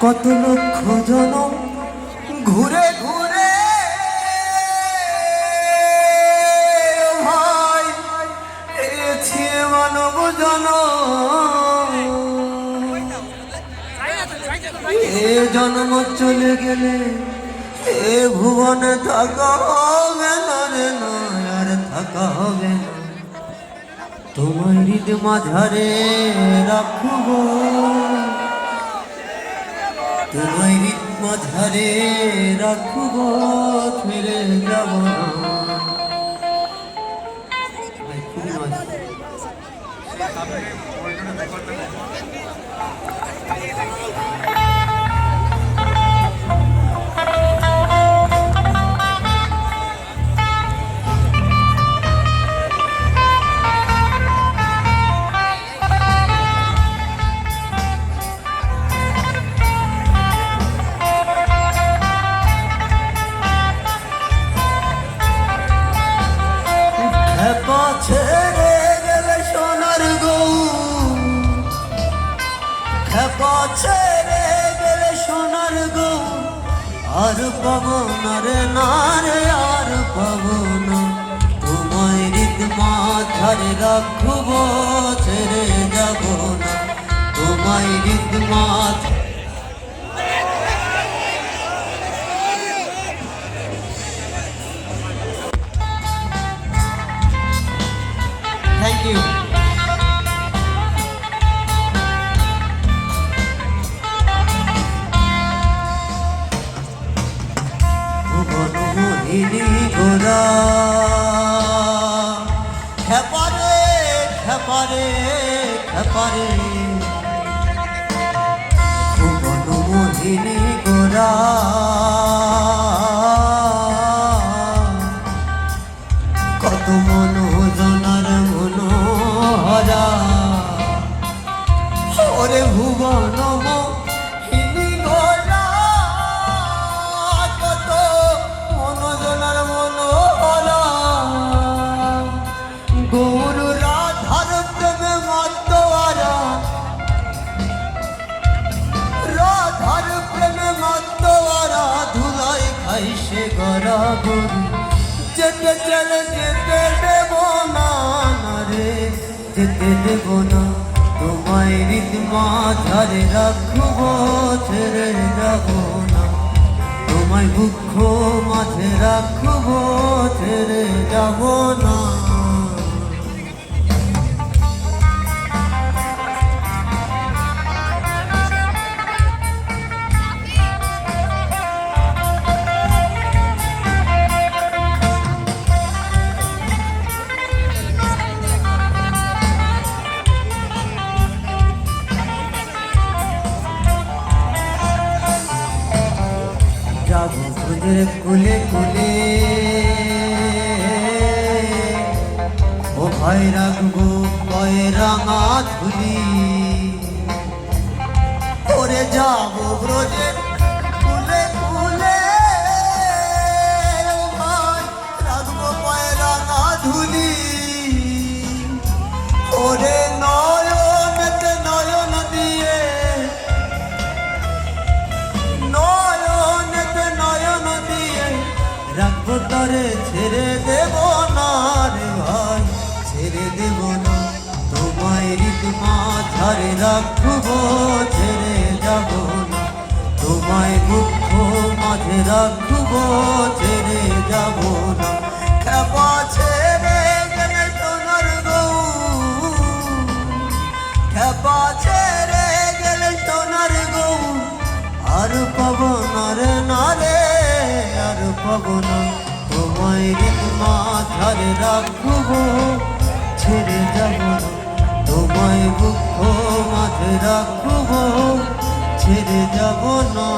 কত লক্ষ জনম ঘুরে ঘুরে ভাই পেয়েছি মানব জনম। এ জন্ম চলে গেলে এ ভুবনে থাকা হবে না রে, নয় আর থাকা হবে না। তোমার হৃদ মাঝারে রাখব, তোমার হৃদ মাঝারে রাখব, ফিরে যাব না। ছেড়ে গেলে সোনার গৌ, খেপা ছেড়ে গেলে সোনার গৌ, আর পাবো না রে, না রে আর পাবো না। তোমায় হৃদ মাঝারে রাখব, ছেড়ে যাব না। তোমায় হৃদ মাঝ Thank you. ভুবন মোহিনী গোরা খেপারে খেপারে খেপারে, ভুবন মোহিনী গোরা কত মনোজনার মনোহরা। ওরে ভুবন মোহিনী গোরা কত মনোজনার মনোহরা। গৌর রাধার প্রেমে মাতোয়ারা, রাধার প্রেমে মাতোয়ারা। ধুলাই খাই সে গড়া গরু, যেতে চলে যেতে দেব না রে, যেতে দেব না। তোমায় হৃদ মাঝারে রাখব, ছেড়ে যাব না। তোমায় দুঃখ মাঝে রাখব, ছেড়ে যাব না। যাব খুঁজে কুলে কুলে, ও ভাই রাখবো পায়ে রাঙা ধুলি। ওরে যাব ব্রজের কুলে কুলে, ও ভাই রাখবো পায়ে রাঙা ধুলি। ওরে নয়নেতে নয়ন দিয়ে, রাখবো তরে, ছেড়ে দেব না রে ভাই, ছেড়ে দেব না। তোমায় হৃদ মাঝারে রাখব, ছেড়ে যাব না। তোমায় দুঃখ মাঝে রাখব, ছেড়ে যাব না। খেপা ছেড়ে গেলে সোনার গৌ, খেপা ছেড়ে গেলে সোনার গৌ, আর পাবো না রে, না রে আর পাবো না। তোমায় হৃদ মাঝারে রাখব, ছেড়ে যাব না। তোমায় দুঃখ মাঝে রাখব, ছেড়ে যাব না।